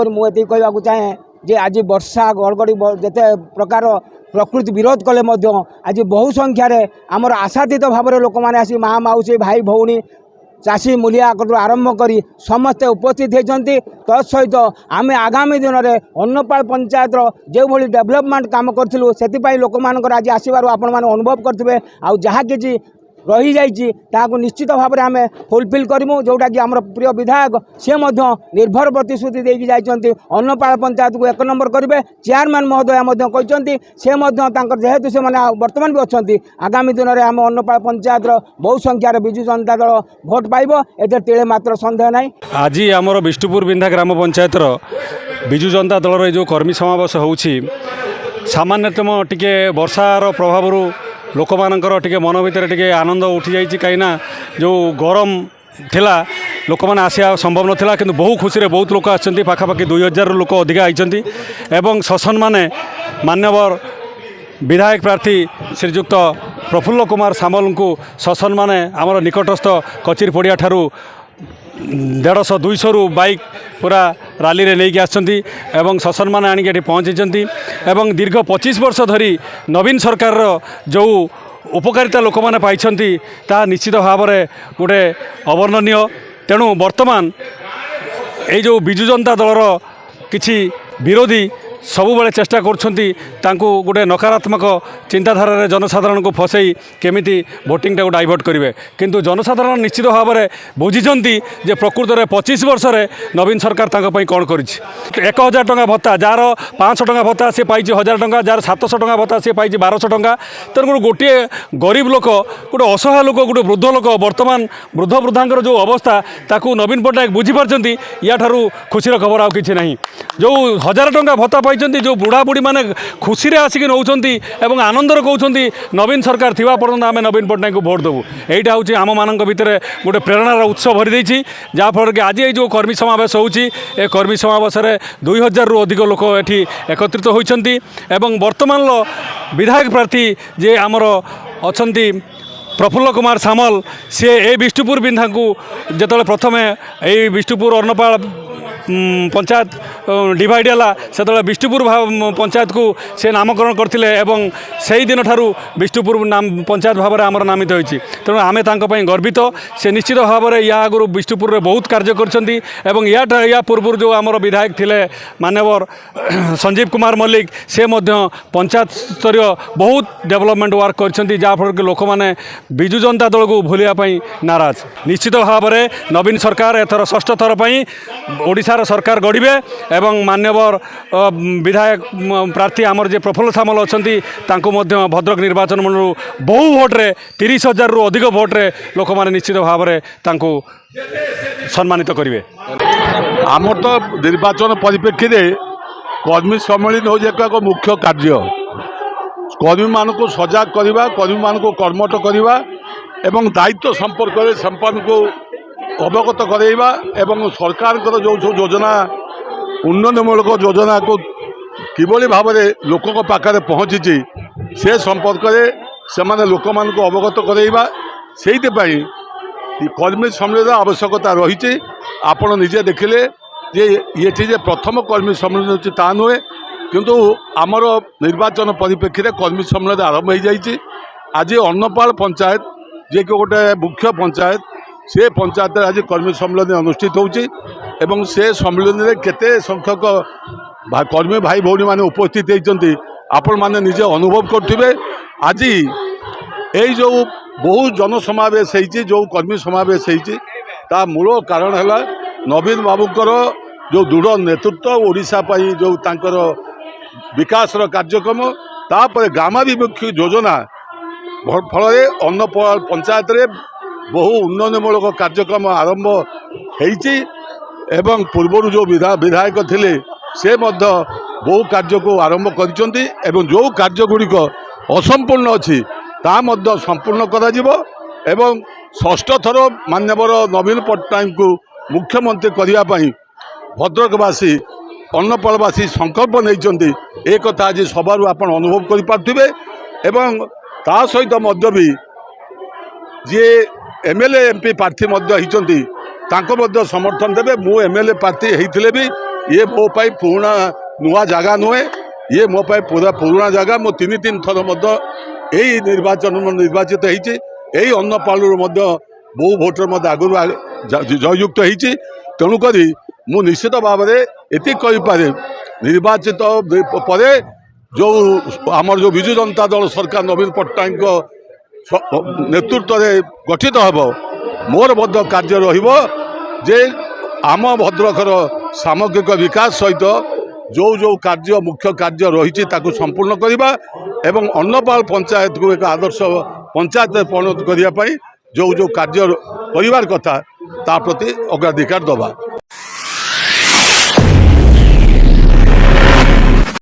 मुझे कहवाक चाहे जे आज वर्षा गड़गड़ी जिते प्रकार प्रकृति विरोध कले आज बहु संख्यार आमर आशातीत भाव में लोक मैंने आसी माँ मौसी भाई भौणी चाषी मूलिया आरंभ कर समस्ते उपस्थित होती तत्सहित आम आगामी दिन में अन्नपाल पंचायत जो भाई डेभलपमेंट काम करूँ से लोक मान आज आसबार आपण मैंने अनुभव करेंगे आ जहाँ कि रही जाइए निश्चित भाव में आम फुलफिल करूँ जोटा कि आम प्रिय विधायक सी निर्भर प्रतिश्रुति देकी जाइए अन्नपाल पंचायत को 1 नंबर करेंगे। चेयरमैन महोदय कहते से जेहेतु से मैंने बर्तमान भी अच्छा आगामी दिन में आम अन्नपाल पंचायत बहु संख्यार विजु जनता दल भोट पाइब ए टे मात्र सन्देह ना। आज आमर बिष्टुपुर बिंधा ग्राम पंचायत विजु जनता दल जो कर्मी समावेश हो सामान्यतम टिके वर्षार प्रभाव लोक मानकर टिके मन भितर टिके आनंद उठी जाइए कहीं जो गरम थिला लोक मैंने आसिया संभव नाला कि बहु खुशी बहुत लोक आछंती पाखापाखि 2000 लोक अधिका आइछंती एवं शासन माने मान्यवर विधायक प्रार्थी श्रीजुक्त प्रफुल्ल कुमार सामल को शासन माने आमर निकटस्थ कचेरी पड़िया ठारू 150-200 बाइक पूरा राली रे लेके आछंती एवं शासन माने आनिक एठी पहुँची एवं दीर्घ 25 वर्ष धरी नवीन सरकार जो उपकारिता लोक मैंने पाइछंती ता निश्चित भाव में गोटे अवर्णनीय। तेणु वर्तमान ये जो विजु जनता दलर किछि विरोधी सबुबले चेष्टा करुछंती तांको गोटे नकारात्मक चिंताधारा जनसाधारण को फसई केमिति भोटिंग टाको डाइवर्ट करेंगे किंतु जनसाधारण निश्चित भाव में बुझीचंती जे प्रकृत में 25 वर्ष नवीन सरकार तांको पई कौन करिछि। 1000 टंका भत्ता जार 500 टंका भत्ता सी पाई 1000 टंका जार 700 टंका भत्ता सी पाई 1200 टंका। तेणु गोटे गरीब लोक गोटे असहाय लोक गोटे वृद्ध लोक वर्तमान वृद्ध वृद्धांकर जो अवस्था ताकू नवीन पट्टनायक बुझीपारछंती या ठारू खुशीर खबर आउ किछि नहीं। जो 1000 टंका भत्ता जो बुढ़ा बुढ़ी माने खुशी आसिक नौकरी एवं आनंदर कहते नवीन सरकार थिबा पर्यंत आम नवीन पट्टनायक को भोट देवु एटा हूँ आम मान भितर गोटे प्रेरणार उत्स भरी देछि जहाँफल कि आज ये कर्मी समावेश होउछि ए कर्मी समावेश में 2000 रु अधिक लोक एठी एकत्रित होइछंती एवं वर्तमान विधायक प्रार्थी जे आमर अछंती प्रफुल्ल कुमार सामल सी ए बिष्टुपुर बिंधा को जिते प्रथम ये बिष्टुपुर अन्नपाल पंचायत डिवाइड है से बिष्टुपुर पंचायत को से नामकरण करते एवं से ही दिन ठारू बिष्टुपुर नाम पंचायत भाव में आमर नामित होती। तेणु आमे तांको गर्वित से निश्चित भाव में या आगु बिष्टुपुर में बहुत कार्य कर या पूर्व जो आमर विधायक थिले मान्यवर संजीव कुमार मल्लिक से पंचायत स्तरीय बहुत डेवलपमेंट वर्क कर जहाँफल कि लोक मैंने विजु जनता दल को भूलियापाई नाराज। निश्चित भाव में नवीन सरकार एथर षष्ठ थर पर ओडिशा सरकार गढ़े एवं मान्यवर विधायक प्रार्थी आमर जे प्रफुल्ल सामल अच्छा भद्रक निर्वाचन मंडल बहु भोट्रे 30,000 रु अधिक भोट्रे लोक मैंने निश्चित भाव में सम्मानित करेंगे। आमर तो निर्वाचन परिप्रेक्षी में कर्मी सम्मेलन हो एक मुख्य कार्य कर्मी मान को सजग करवा कर्मी मान को कर्मठ करवा एवं दायित्व संपर्क में संपन्न को अवगत करवा एवं सरकार जो योजना उन्नयनमूलक योजना को किभली भाव में लोकों पाखे पहुँची से संपर्क में से लोक मान को अवगत करवा से कर्मी सम्मेलन आवश्यकता रही। आपण निजे देखिले जे ये प्रथम कर्मी सम्मेलन होची ता नुहे किंतु आमर निर्वाचन परिप्रेक्षी में कर्मी सम्मेलन आरंभ हो जाइए। आज अन्नपाल पंचायत जे कि गोटे मुख्य पंचायत से पंचायत आज कर्मी सम्मेलन अनुष्ठित होची एवं से सम्मेलन में केते संख्यक कर्मी भाई भौणी माने उपस्थित होती आपण माने निजे अनुभव करथिबे। आज यही जो बहु जनसमावेश होती जो कर्मी समावेश होती ता मूल कारण है नवीन बाबूकर जो दृढ़ नेतृत्व ओडिशा पाई जो तांकर विकासर कार्यक्रम तापर ग्रामाभिमुखी योजना फल अन्नपाल पंचायत रे बहु उन्नयनमूलक कार्यक्रम आरंभ होती एवं पूर्व जो विधायक थिले से बहु कार्य को आरंभ करिसेंती एवं जो कार्य गुड़िक असंपूर्ण अच्छी ता संपूर्ण करा जिवो एवं षष्ठ थर मान्यवर नवीन पट्टनायक को मुख्यमंत्री करने भद्रकवासी अन्नपालवासी संकल्प नहीं एक कथा आज सबार आपण अनुभव करें एवं ता सहित भी जी एमएलए एमपी प्रार्थी होती समर्थन देवे मु एमएलए प्रार्थी होते भी ये मो पाई पुराणा नुआ जगह नुहे ये मो पाई पूरा पुराणा जगह मो तीन थर यही निर्वाचन निर्वाचित होती यही अन्नपालू बहु भोटर आगुरी जयुक्त होती तेणुक मु निश्चित भाव में ये कहीपे निर्वाचित पर जो आमर जो विजु जनता दल सरकार नवीन पट्टनायक नेतृत्व में गठित होब मोर कार्य रे आम भद्रकर सामग्रिक विकास सहित जो जो कार्य मुख्य कार्य रही संपूर्ण करवा एवं अन्नपाल पंचायत को एक आदर्श पंचायत परिणत करने जो जो कार्य कर कथा ता प्रति अग्राधिकार दबा।